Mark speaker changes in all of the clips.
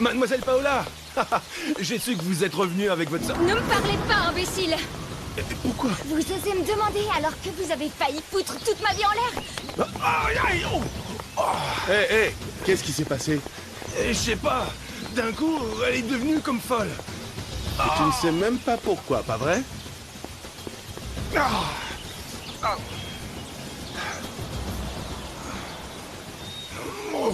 Speaker 1: Mademoiselle Paola. J'ai su que vous êtes revenu avec votre sœur.
Speaker 2: Ne me parlez pas, imbécile!
Speaker 1: Pourquoi?
Speaker 2: Vous osez me demander alors que vous avez failli foutre toute ma vie en l'air?
Speaker 1: Aïe, oh.
Speaker 3: Hé, qu'est-ce qui s'est passé?
Speaker 1: Je sais pas. D'un coup, elle est devenue comme folle.
Speaker 3: Et tu ne sais même pas pourquoi, pas vrai?
Speaker 1: Oh.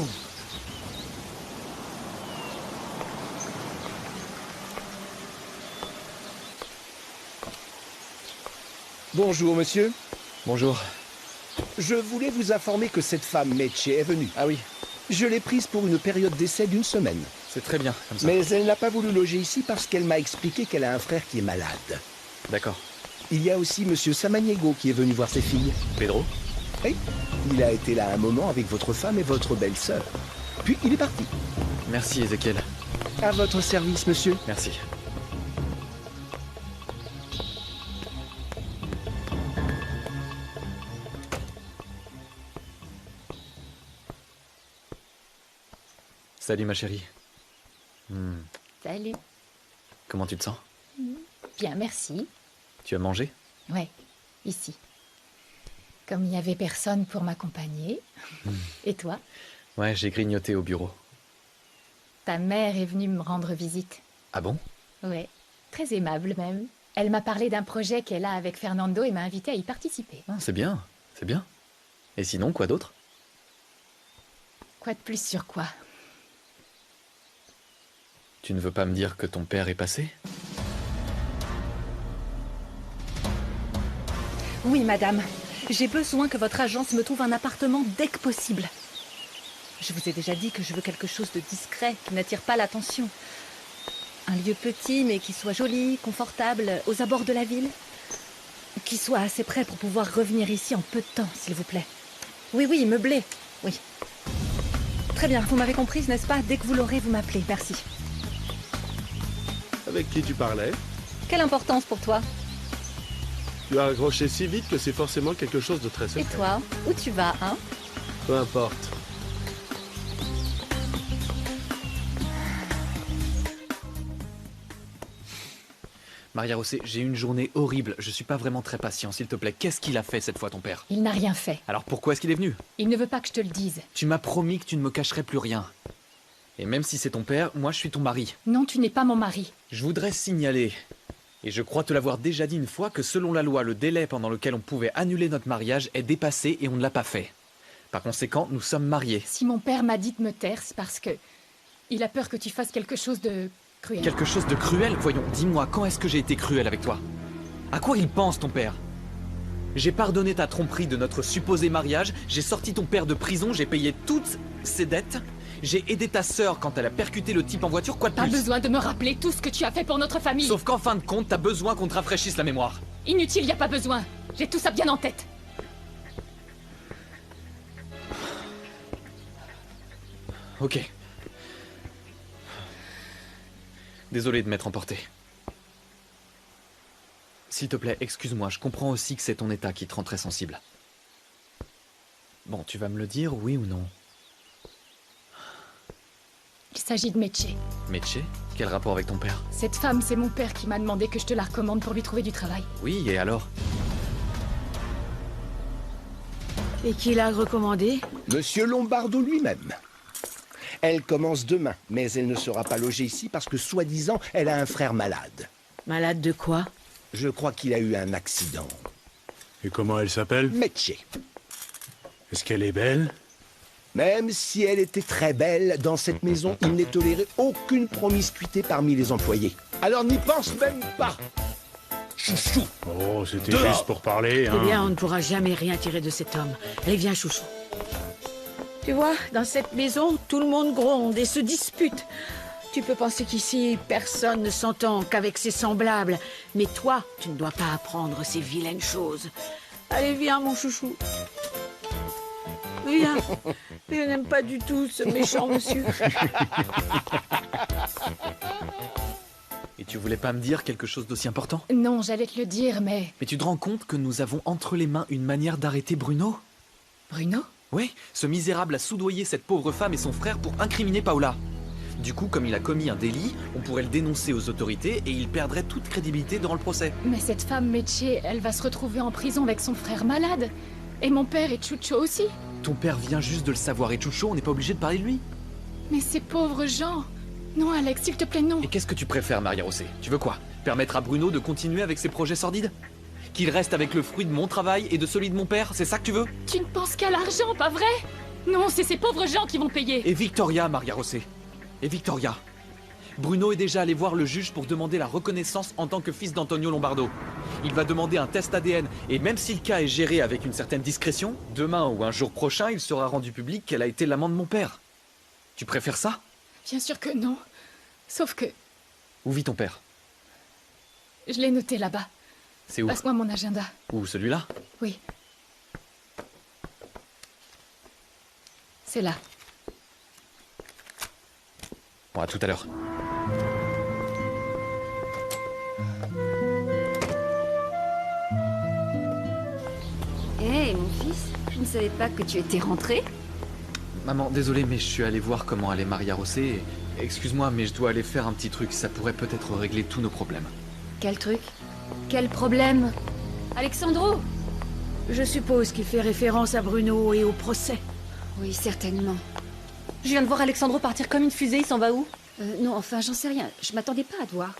Speaker 4: Bonjour, monsieur.
Speaker 5: Bonjour.
Speaker 4: Je voulais vous informer que cette femme, Meche, est venue.
Speaker 5: Ah oui,
Speaker 4: Je l'ai prise pour une période d'essai d'1 semaine.
Speaker 5: c'est très bien, comme ça.
Speaker 4: Mais elle n'a pas voulu loger ici parce qu'elle m'a expliqué qu'elle a un frère qui est malade.
Speaker 5: D'accord.
Speaker 4: Il y a aussi monsieur Samaniego qui est venu voir ses filles.
Speaker 5: Pedro?
Speaker 4: Oui, il a été là un moment avec votre femme et votre belle-sœur. Puis il est parti.
Speaker 5: Merci, Ezekiel.
Speaker 4: À votre service, monsieur.
Speaker 5: Merci. Salut, ma chérie.
Speaker 2: Salut.
Speaker 5: Comment tu te sens?
Speaker 2: Bien, merci.
Speaker 5: Tu as mangé?
Speaker 2: Ouais, ici. Comme il n'y avait personne pour m'accompagner. Et toi?
Speaker 5: Ouais, j'ai grignoté au bureau.
Speaker 2: Ta mère est venue me rendre visite.
Speaker 5: Ah bon?
Speaker 2: Ouais, très aimable même. Elle m'a parlé d'un projet qu'elle a avec Fernando et m'a invité à y participer.
Speaker 5: Ah, c'est bien, c'est bien. Et sinon, quoi d'autre?
Speaker 2: Quoi de plus sur quoi?
Speaker 5: Tu ne veux pas me dire que ton père est passé?
Speaker 6: Oui, madame. J'ai besoin que votre agence me trouve un appartement dès que possible. Je vous ai déjà dit que je veux quelque chose de discret, qui n'attire pas l'attention. Un lieu petit, mais qui soit joli, confortable, aux abords de la ville. Qui soit assez près pour pouvoir revenir ici en peu de temps, s'il vous plaît. Oui, oui, meublé. Oui. Très bien, vous m'avez comprise, n'est-ce pas? Dès que vous l'aurez, vous m'appelez. Merci.
Speaker 3: Avec qui tu parlais?
Speaker 6: Quelle importance pour toi?
Speaker 3: Tu as accroché si vite que c'est forcément quelque chose de très
Speaker 6: Et
Speaker 3: secret.
Speaker 6: toi? Où tu vas, hein?
Speaker 3: Peu importe.
Speaker 5: Maria José, j'ai eu une journée horrible. Je suis pas vraiment très patient, s'il te plaît. Qu'est-ce qu'il a fait cette fois, ton père?
Speaker 2: Il n'a rien fait.
Speaker 5: Alors pourquoi est-ce qu'il est venu?
Speaker 2: Il ne veut pas que je te le dise.
Speaker 5: Tu m'as promis que tu ne me cacherais plus rien. Et même si c'est ton père, moi je suis ton mari.
Speaker 2: Non, tu n'es pas mon mari.
Speaker 5: Je voudrais signaler, et je crois te l'avoir déjà dit une fois, que selon la loi, le délai pendant lequel on pouvait annuler notre mariage est dépassé et on ne l'a pas fait. Par conséquent, nous sommes mariés.
Speaker 2: Si mon père m'a dit de me taire, c'est parce que... il a peur que tu fasses quelque chose de cruel.
Speaker 5: Quelque chose de cruel? Voyons, dis-moi, quand est-ce que j'ai été cruel avec toi? À quoi il pense, ton père? J'ai pardonné ta tromperie de notre supposé mariage, j'ai sorti ton père de prison, j'ai payé toutes ses dettes, j'ai aidé ta sœur quand elle a percuté le type en voiture, quoi de
Speaker 2: Pas
Speaker 5: plus?
Speaker 2: besoin de me rappeler tout ce que tu as fait pour notre famille.
Speaker 5: Sauf qu'en fin de compte, t'as besoin qu'on te rafraîchisse la mémoire.
Speaker 2: Inutile, y a pas besoin. J'ai tout ça bien en tête.
Speaker 5: Ok. Désolé de m'être emporté. S'il te plaît, excuse-moi, je comprends aussi que c'est ton état qui te rend très sensible. Bon, tu vas me le dire, oui ou non?
Speaker 2: Il s'agit de Meche.
Speaker 5: Meche? Quel rapport avec ton père?
Speaker 2: Cette femme, c'est mon père qui m'a demandé que je te la recommande pour lui trouver du travail.
Speaker 5: Oui, et alors?
Speaker 7: Et qui l'a recommandé?
Speaker 4: Monsieur Lombardo lui-même. Elle commence demain, mais elle ne sera pas logée ici parce que, soi-disant, elle a un frère malade.
Speaker 7: Malade de quoi?
Speaker 4: Je crois qu'il a eu un accident.
Speaker 8: Et comment elle s'appelle?
Speaker 4: Meche.
Speaker 8: Est-ce qu'elle est belle?
Speaker 4: Même si elle était très belle, dans cette maison, il n'est toléré aucune promiscuité parmi les employés. Alors n'y pense même pas. Chouchou.
Speaker 8: Oh, c'était
Speaker 4: Dehors.
Speaker 8: juste pour parler, hein.
Speaker 7: Eh bien, on ne pourra jamais rien tirer de cet homme. Allez, viens, chouchou. Tu vois, dans cette maison, tout le monde gronde et se dispute. Tu peux penser qu'ici, personne ne s'entend qu'avec ses semblables. Mais toi, tu ne dois pas apprendre ces vilaines choses. Allez, viens, mon chouchou. Viens. Je n'aime pas du tout ce méchant monsieur.
Speaker 5: Et tu voulais pas me dire quelque chose d'aussi important?
Speaker 2: Non, j'allais te le dire, mais...
Speaker 5: Mais tu te rends compte que nous avons entre les mains une manière d'arrêter Bruno?
Speaker 2: Bruno?
Speaker 5: Oui, ce misérable a soudoyé cette pauvre femme et son frère pour incriminer Paola. Du coup, comme il a commis un délit, on pourrait le dénoncer aux autorités et il perdrait toute crédibilité dans le procès.
Speaker 2: Mais cette femme, Meche, elle va se retrouver en prison avec son frère malade. Et mon père et Chucho aussi.
Speaker 5: Ton père vient juste de le savoir et Chucho, on n'est pas obligé de parler de lui.
Speaker 2: Mais ces pauvres gens. Non, Alex, s'il te plaît, non.
Speaker 5: Et qu'est-ce que tu préfères, Maria Rosé? Tu veux quoi? Permettre à Bruno de continuer avec ses projets sordides? Qu'il reste avec le fruit de mon travail et de celui de mon père? C'est ça que tu veux?
Speaker 2: Tu ne penses qu'à l'argent, pas vrai? Non, c'est ces pauvres gens qui vont payer.
Speaker 5: Et Victoria, Maria Rosé. Et Victoria. Bruno est déjà allé voir le juge pour demander la reconnaissance en tant que fils d'Antonio Lombardo. Il va demander un test ADN, et même si le cas est géré avec une certaine discrétion, demain ou un jour prochain, il sera rendu public qu'elle a été l'amant de mon père. Tu préfères ça?
Speaker 2: Bien sûr que non. Sauf que
Speaker 5: Où vit ton père?
Speaker 2: je l'ai noté là-bas.
Speaker 5: C'est où?
Speaker 2: Passe-moi mon agenda.
Speaker 5: Où, celui-là?
Speaker 2: Oui. C'est là.
Speaker 5: Bon, à tout à l'heure.
Speaker 9: Hé, mon fils, je ne savais pas que tu étais rentré.
Speaker 5: Maman, désolé, mais je suis allé voir comment allait Maria Rosé. Excuse-moi, mais je dois aller faire un petit truc. Ça pourrait peut-être régler tous nos problèmes.
Speaker 9: Quel truc? Quel problème? Alexandro?
Speaker 7: Je suppose qu'il fait référence à Bruno et au procès.
Speaker 9: Oui, certainement.
Speaker 6: Je viens de voir Alexandro partir comme une fusée, il s'en va où?
Speaker 9: Non, enfin, j'en sais rien. Je m'attendais pas à te voir.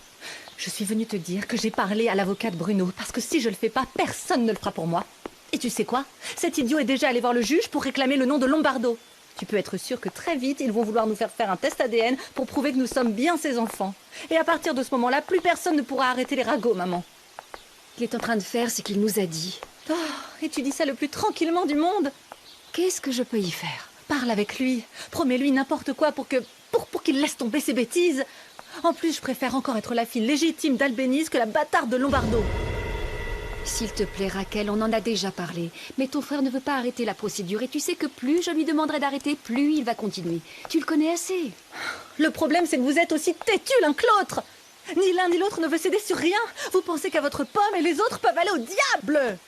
Speaker 6: Je suis venue te dire que j'ai parlé à l'avocat de Bruno, parce que si je le fais pas, personne ne le fera pour moi. Et tu sais quoi? Cet idiot est déjà allé voir le juge pour réclamer le nom de Lombardo. Tu peux être sûr que très vite, ils vont vouloir nous faire un test ADN pour prouver que nous sommes bien ses enfants. Et à partir de ce moment-là, plus personne ne pourra arrêter les ragots, maman.
Speaker 9: Ce qu'il est en train de faire, c'est qu'il nous a dit.
Speaker 6: Oh, et tu dis ça le plus tranquillement du monde.
Speaker 9: Qu'est-ce que je peux y faire?
Speaker 6: Parle avec lui. Promets-lui n'importe quoi pour qu'il laisse tomber ses bêtises. En plus, je préfère encore être la fille légitime d'Albéniz que la bâtarde de Lombardo.
Speaker 9: S'il te plaît, Raquel, on en a déjà parlé. Mais ton frère ne veut pas arrêter la procédure et tu sais que plus je lui demanderai d'arrêter, plus il va continuer. Tu le connais assez.
Speaker 6: Le problème, c'est que vous êtes aussi têtus l'un que l'autre. Ni l'un ni l'autre ne veut céder sur rien. Vous pensez qu'à votre pomme et les autres peuvent aller au diable.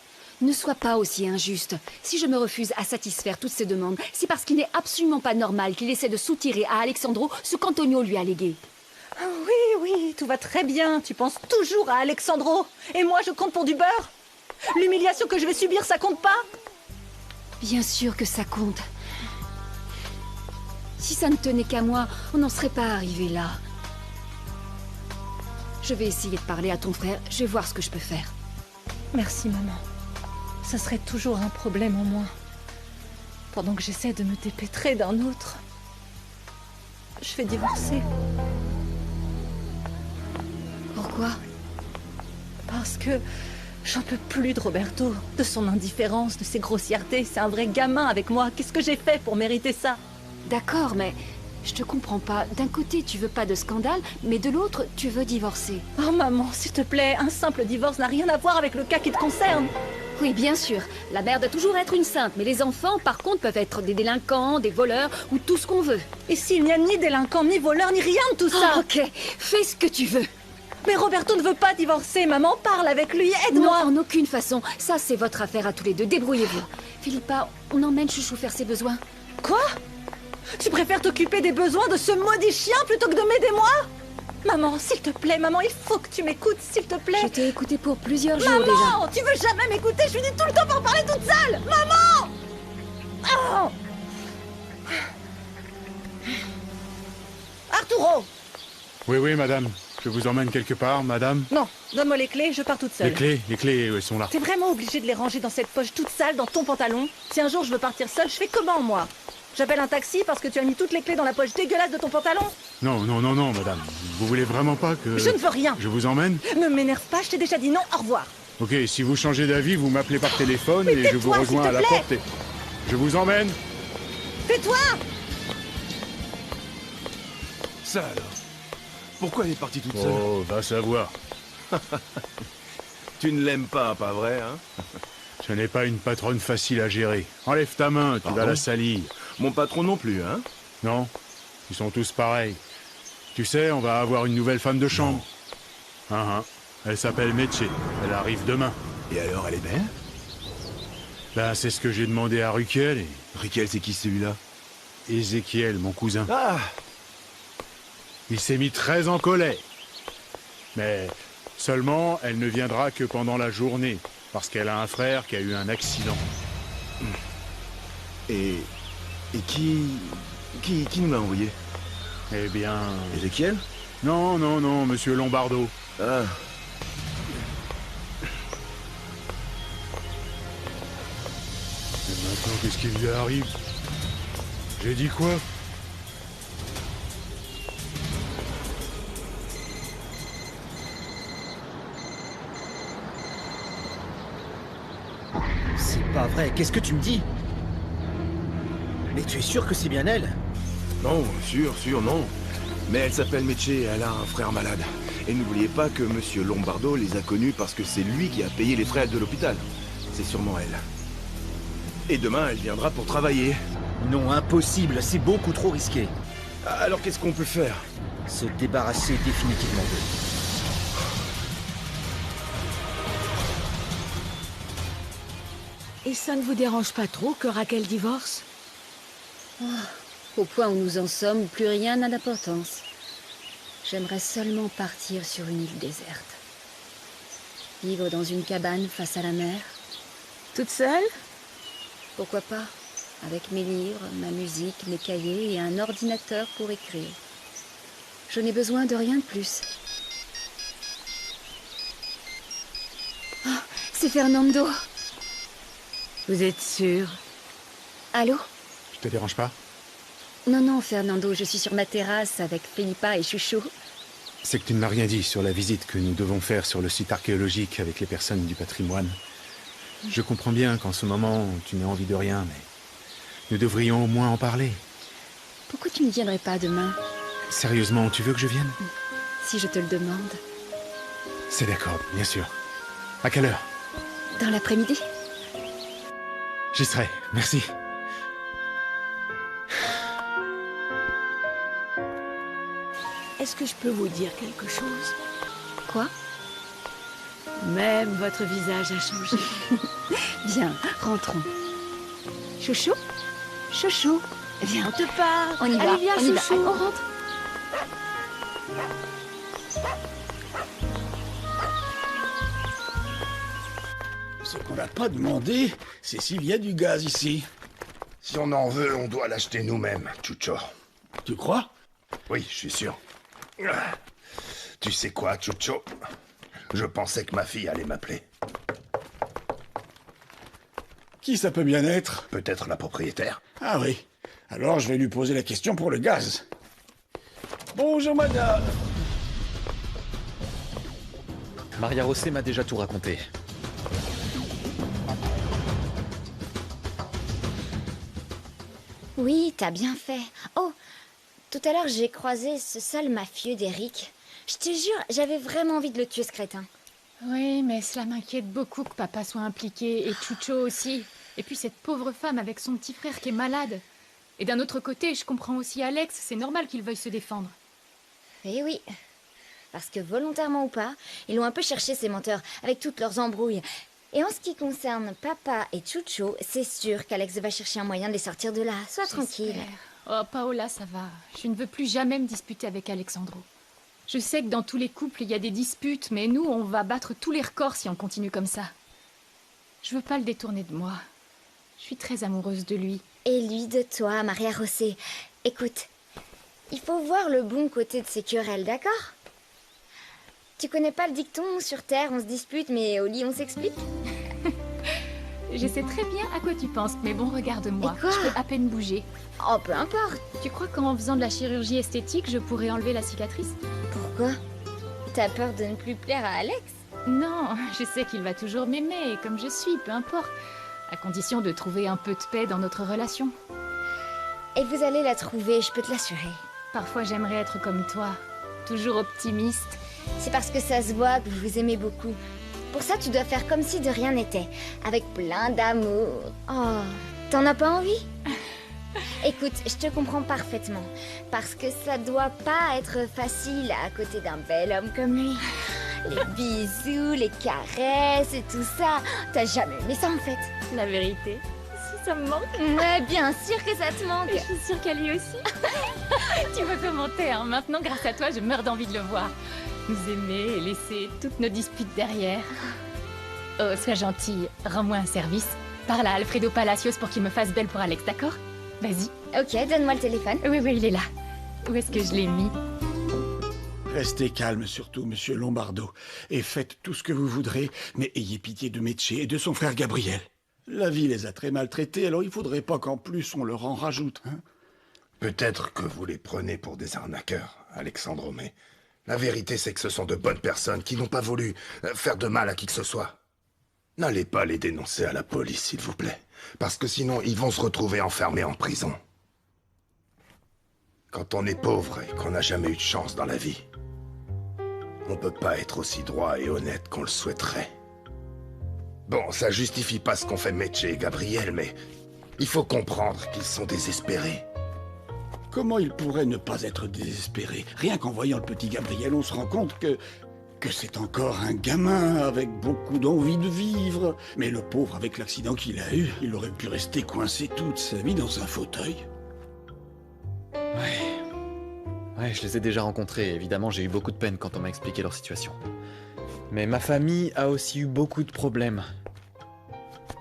Speaker 9: Ne sois pas aussi injuste. Si je me refuse à satisfaire toutes ces demandes, c'est parce qu'il n'est absolument pas normal qu'il essaie de soutirer à Alexandro ce qu'Antonio lui a légué.
Speaker 6: Oui, tout va très bien. Tu penses toujours à Alexandro. Et moi, je compte pour du beurre. L'humiliation que je vais subir, ça compte pas?
Speaker 9: Bien sûr que ça compte. Si ça ne tenait qu'à moi, on n'en serait pas arrivé là. Je vais essayer de parler à ton frère. Je vais voir ce que je peux faire.
Speaker 6: Merci, maman. Ça serait toujours un problème en moins. Pendant que j'essaie de me dépêtrer d'un autre, je vais divorcer.
Speaker 9: Pourquoi?
Speaker 6: Parce que j'en peux plus de Roberto, de son indifférence, de ses grossièretés. C'est un vrai gamin avec moi. Qu'est-ce que j'ai fait pour mériter ça?
Speaker 9: D'accord, mais je te comprends pas. D'un côté, tu veux pas de scandale, mais de l'autre, tu veux divorcer.
Speaker 6: Oh maman, s'il te plaît, un simple divorce n'a rien à voir avec le cas qui te concerne.
Speaker 9: Oui, bien sûr. La mère doit toujours être une sainte, mais les enfants, par contre, peuvent être des délinquants, des voleurs, ou tout ce qu'on veut.
Speaker 6: Et s'il n'y a ni délinquant, ni voleur, ni rien de tout ça?
Speaker 9: Ah, ok, fais ce que tu veux.
Speaker 6: Mais Roberto ne veut pas divorcer, maman, parle avec lui, aide-moi.
Speaker 9: Non, en aucune façon. Ça, c'est votre affaire à tous les deux. Débrouillez-vous. Philippa, on emmène Chouchou faire ses besoins.
Speaker 6: Quoi? Tu préfères t'occuper des besoins de ce maudit chien plutôt que de m'aider moi? Maman, s'il te plaît, maman, il faut que tu m'écoutes, s'il te plaît.
Speaker 9: Je t'ai écouté pour plusieurs jours déjà.
Speaker 6: Maman, tu veux jamais m'écouter? Je finis tout le temps par parler toute seule. Maman! Oh! Arturo!
Speaker 8: Oui, madame. Je vous emmène quelque part, madame.
Speaker 6: Non, donne-moi les clés, je pars toute seule.
Speaker 8: Les clés, elles sont là.
Speaker 6: T'es vraiment obligé de les ranger dans cette poche toute sale dans ton pantalon? Si un jour je veux partir seule, je fais comment, moi? J'appelle un taxi parce que tu as mis toutes les clés dans la poche dégueulasse de ton pantalon?
Speaker 8: Non, madame. Vous voulez vraiment pas que...
Speaker 6: Je ne veux rien.
Speaker 8: Je vous emmène?
Speaker 6: Ne m'énerve pas, je t'ai déjà dit non, au revoir.
Speaker 8: Ok, si vous changez d'avis, vous m'appelez par téléphone
Speaker 6: Mais
Speaker 8: et je vous
Speaker 6: tais-toi,
Speaker 8: rejoins
Speaker 6: s'il
Speaker 8: à
Speaker 6: te
Speaker 8: la
Speaker 6: plaît.
Speaker 8: porte et... Je vous emmène.
Speaker 6: Tais-toi!
Speaker 1: Ça alors? Pourquoi elle est partie toute seule?
Speaker 8: Oh, va savoir.
Speaker 1: Tu ne l'aimes pas vrai, hein?
Speaker 8: Ce n'est pas une patronne facile à gérer. Enlève ta main, tu vas la salir.
Speaker 1: Mon patron non plus, hein?
Speaker 8: Non, ils sont tous pareils. Tu sais, on va avoir une nouvelle femme de chambre. Elle s'appelle Meche. Elle arrive demain.
Speaker 1: Et alors, elle est belle?
Speaker 8: Ben, c'est ce que j'ai demandé à Ruquiel et...
Speaker 1: Riquel, c'est qui celui-là?
Speaker 8: Ézéchiel, mon cousin.
Speaker 1: Ah!
Speaker 8: Il s'est mis très en colère. Mais seulement, elle ne viendra que pendant la journée, parce qu'elle a un frère qui a eu un accident.
Speaker 1: Et qui nous l'a envoyé?
Speaker 8: Eh bien...
Speaker 1: Ézéchiel?
Speaker 8: Non, non, non, monsieur Lombardo.
Speaker 1: Ah.
Speaker 8: Et maintenant, qu'est-ce qui lui arrive? J'ai dit quoi?
Speaker 10: C'est pas vrai, qu'est-ce que tu me dis? Mais tu es sûr que c'est bien elle?
Speaker 1: Non, sûr, non. Mais elle s'appelle Meche et elle a un frère malade. Et n'oubliez pas que Monsieur Lombardo les a connus parce que c'est lui qui a payé les frais de l'hôpital. C'est sûrement elle. Et demain, elle viendra pour travailler.
Speaker 10: Non, impossible, c'est beaucoup trop risqué.
Speaker 1: Alors qu'est-ce qu'on peut faire?
Speaker 10: Se débarrasser définitivement d'eux.
Speaker 7: Et ça ne vous dérange pas trop que Raquel divorce?
Speaker 9: Au point où nous en sommes, plus rien n'a d'importance. J'aimerais seulement partir sur une île déserte. Vivre dans une cabane face à la mer.
Speaker 7: Toute seule?
Speaker 9: Pourquoi pas? Avec mes livres, ma musique, mes cahiers et un ordinateur pour écrire. Je n'ai besoin de rien de plus. Oh, c'est Fernando.
Speaker 7: Vous êtes sûr?
Speaker 9: Allô?
Speaker 8: Je te dérange pas?
Speaker 9: Non, non, Fernando, je suis sur ma terrasse avec Felipa et Chouchou.
Speaker 8: C'est que tu ne m'as rien dit sur la visite que nous devons faire sur le site archéologique avec les personnes du patrimoine. Je comprends bien qu'en ce moment, tu n'aies envie de rien, mais nous devrions au moins en parler.
Speaker 9: Pourquoi tu ne viendrais pas demain?
Speaker 8: Sérieusement, tu veux que je vienne?
Speaker 9: Si je te le demande.
Speaker 8: C'est d'accord, bien sûr. À quelle heure?
Speaker 9: Dans l'après-midi?
Speaker 8: J'y serai, merci.
Speaker 7: Est-ce que je peux vous dire quelque chose?
Speaker 9: Quoi?
Speaker 7: Même votre visage a changé.
Speaker 9: Viens, rentrons. Chouchou? Chouchou, viens.
Speaker 7: On te parle.
Speaker 9: On y va,
Speaker 7: Allez, viens,
Speaker 9: on y va.
Speaker 7: Chouchou.
Speaker 9: Allez, on rentre.
Speaker 4: Ce qu'on n'a pas demandé, c'est s'il y a du gaz ici.
Speaker 11: Si on en veut, on doit l'acheter nous-mêmes, Chucho.
Speaker 4: Tu crois?
Speaker 11: Oui, je suis sûr. Tu sais quoi, Chucho? Je pensais que ma fille allait m'appeler.
Speaker 4: Qui ça peut bien être?
Speaker 11: Peut-être la propriétaire.
Speaker 4: Ah oui. Alors je vais lui poser la question pour le gaz. Bonjour madame.
Speaker 5: Maria José m'a déjà tout raconté.
Speaker 12: Oui, t'as bien fait. Oh, tout à l'heure j'ai croisé ce sale mafieux d'Eric. Je te jure, j'avais vraiment envie de le tuer, ce crétin.
Speaker 2: Oui, mais cela m'inquiète beaucoup que papa soit impliqué, et Chucho aussi. Et puis cette pauvre femme avec son petit frère qui est malade. Et d'un autre côté, je comprends aussi Alex, c'est normal qu'il veuille se défendre.
Speaker 12: Eh oui, parce que volontairement ou pas, ils l'ont un peu cherché, ces menteurs, avec toutes leurs embrouilles. Et en ce qui concerne papa et Chucho, c'est sûr qu'Alex va chercher un moyen de les sortir de là. Sois tranquille.
Speaker 2: Oh, Paola, ça va. Je ne veux plus jamais me disputer avec Alexandro. Je sais que dans tous les couples, il y a des disputes, mais nous, on va battre tous les records si on continue comme ça. Je veux pas le détourner de moi. Je suis très amoureuse de lui.
Speaker 12: Et lui de toi, Maria José. Écoute, il faut voir le bon côté de ces querelles, d'accord? Tu connais pas le dicton « Sur Terre, on se dispute, mais au lit, on s'explique »
Speaker 2: Je sais très bien à quoi tu penses, mais bon, regarde-moi.
Speaker 12: Et quoi?
Speaker 2: Je peux à peine bouger.
Speaker 12: Oh, peu importe.
Speaker 2: Tu crois qu'en faisant de la chirurgie esthétique, je pourrais enlever la cicatrice?
Speaker 12: Pourquoi? T'as peur de ne plus plaire à Alex?
Speaker 2: Non, je sais qu'il va toujours m'aimer, comme je suis, peu importe. À condition de trouver un peu de paix dans notre relation.
Speaker 12: Et vous allez la trouver, je peux te l'assurer.
Speaker 2: Parfois, j'aimerais être comme toi. Toujours optimiste.
Speaker 12: C'est parce que ça se voit que vous vous aimez beaucoup. Pour ça, tu dois faire comme si de rien n'était. Avec plein d'amour. Oh, t'en as pas envie? Écoute, je te comprends parfaitement. Parce que ça doit pas être facile à côté d'un bel homme comme lui. Les bisous, les caresses et tout ça. T'as jamais aimé ça en fait.
Speaker 2: La vérité, ça me manque.
Speaker 12: Ouais, bien sûr que ça te manque.
Speaker 2: Et je suis sûre qu'à lui aussi. Tu veux commenter, hein. Maintenant, grâce à toi, je meurs d'envie de le voir. Nous aimer et laisser toutes nos disputes derrière. Oh, sois gentille, rends-moi un service. Parle à Alfredo Palacios pour qu'il me fasse belle pour Alex, d'accord? Vas-y.
Speaker 12: Ok, donne-moi le téléphone.
Speaker 2: Oui, il est là. Où est-ce que je l'ai mis?
Speaker 4: Restez calme surtout, monsieur Lombardo, et faites tout ce que vous voudrez, mais ayez pitié de Meche et de son frère Gabriel. La vie les a très maltraités, alors il faudrait pas qu'en plus on leur en rajoute, hein?
Speaker 11: Peut-être que vous les prenez pour des arnaqueurs, Alexandro, mais la vérité c'est que ce sont de bonnes personnes qui n'ont pas voulu faire de mal à qui que ce soit. N'allez pas les dénoncer à la police, s'il vous plaît, parce que sinon ils vont se retrouver enfermés en prison. Quand on est pauvre et qu'on n'a jamais eu de chance dans la vie, on peut pas être aussi droit et honnête qu'on le souhaiterait. Bon, ça justifie pas ce qu'ont fait Meche et Gabriel, mais il faut comprendre qu'ils sont désespérés.
Speaker 4: Comment ils pourraient ne pas être désespérés? Rien qu'en voyant le petit Gabriel, on se rend compte que c'est encore un gamin avec beaucoup d'envie de vivre. Mais le pauvre, avec l'accident qu'il a eu, il aurait pu rester coincé toute sa vie dans un fauteuil.
Speaker 5: Ouais, je les ai déjà rencontrés. Évidemment, j'ai eu beaucoup de peine quand on m'a expliqué leur situation. Mais ma famille a aussi eu beaucoup de problèmes.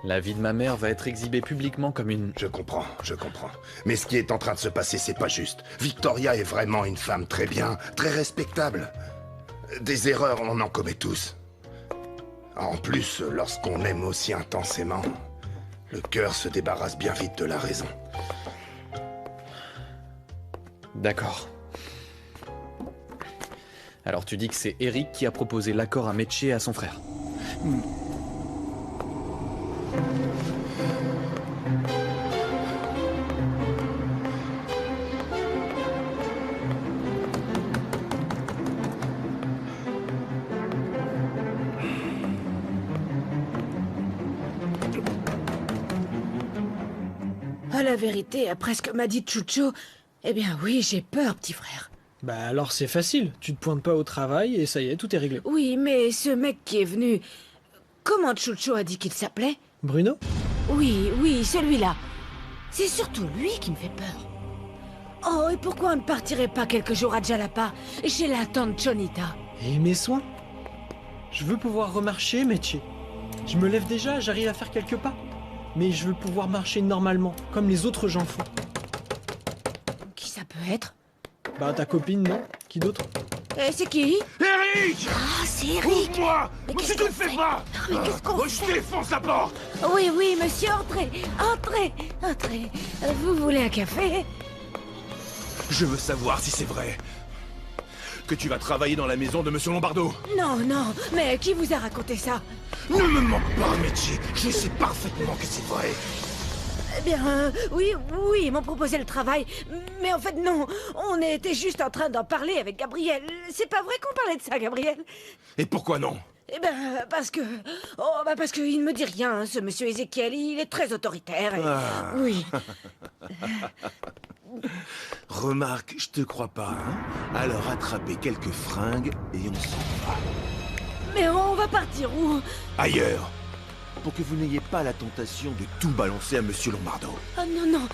Speaker 5: La vie de ma mère va être exhibée publiquement comme une...
Speaker 11: Je comprends. Mais ce qui est en train de se passer, c'est pas juste. Victoria est vraiment une femme très bien, très respectable. Des erreurs, on en commet tous. En plus, lorsqu'on aime aussi intensément, le cœur se débarrasse bien vite de la raison.
Speaker 5: D'accord. Alors tu dis que c'est Eric qui a proposé l'accord à Meche et à son frère.
Speaker 7: À la vérité, après ce que m'a dit Chucho, eh bien oui, j'ai peur, petit frère.
Speaker 13: Bah alors c'est facile, tu te pointes pas au travail et ça y est, tout est réglé.
Speaker 7: Oui, mais ce mec qui est venu... Comment Chucho a dit qu'il s'appelait?
Speaker 13: Bruno?
Speaker 7: Oui, celui-là. C'est surtout lui qui me fait peur. Oh, et pourquoi on ne partirait pas quelques jours à Jalapa, chez la tante Chonita?
Speaker 13: Et mes soins? Je veux pouvoir remarcher, Meche. Je me lève déjà, j'arrive à faire quelques pas. Mais je veux pouvoir marcher normalement, comme les autres gens font.
Speaker 7: Qui ça peut être?
Speaker 13: Bah ta copine, non? Qui d'autre?
Speaker 7: C'est qui?
Speaker 11: Eric!
Speaker 7: Ah, c'est Eric!
Speaker 11: Ouvre-moi!
Speaker 7: Mais
Speaker 11: Si tu ne fais pas!
Speaker 7: Mais qu'est-ce qu'on fait?
Speaker 11: Je défonce la porte!
Speaker 7: Oui, monsieur, entrez. Vous voulez un café?
Speaker 1: Je veux savoir si c'est vrai que tu vas travailler dans la maison de Monsieur Lombardo.
Speaker 7: Non, mais qui vous a raconté ça?
Speaker 1: Ne me manque pas, Meche. Je sais parfaitement que c'est vrai.
Speaker 7: Eh bien, oui, ils m'ont proposé le travail. Mais en fait, non. On était juste en train d'en parler avec Gabriel. C'est pas vrai qu'on parlait de ça, Gabriel?
Speaker 1: Et pourquoi non?
Speaker 7: Eh ben, parce que... Oh, parce qu'il ne me dit rien, ce monsieur Ezekiel. Il est très autoritaire. Et...
Speaker 1: Ah.
Speaker 7: Oui.
Speaker 1: Remarque, je te crois pas, hein? Alors attrapez quelques fringues et on s'en va.
Speaker 7: Mais on va partir où?
Speaker 1: Ailleurs. Pour que vous n'ayez pas la tentation de tout balancer à Monsieur Lombardo.
Speaker 7: Oh non.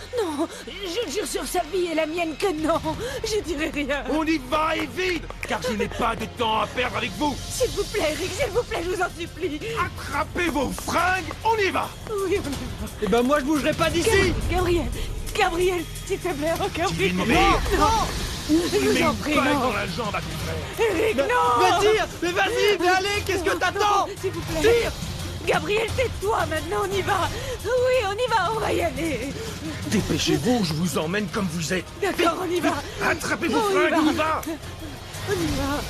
Speaker 7: Je jure sur sa vie et la mienne que non. Je dirai rien.
Speaker 1: On y va et vite, car je n'ai pas de temps à perdre avec vous.
Speaker 7: S'il vous plaît, Eric, s'il vous plaît, je vous en supplie.
Speaker 1: Attrapez vos fringues, on y va.
Speaker 7: Oui, on y va.
Speaker 13: Eh ben moi je bougerai pas d'ici.
Speaker 7: Gabriel, s'il te plaît, oh Gabriel.
Speaker 1: Non.
Speaker 7: Je vous en prie, non.
Speaker 1: dans la jambe à ton frère.
Speaker 7: Eric, non.
Speaker 13: Vas-y, allez, qu'est-ce que t'attends?
Speaker 7: S'il vous plaît. Tire. Gabriel, tais-toi, maintenant on y va. Oui, on va y aller.
Speaker 1: Dépêchez-vous, je vous emmène comme vous êtes.
Speaker 7: D'accord, on y va.
Speaker 1: Attrapez vos fringues, on y va.
Speaker 7: On y va.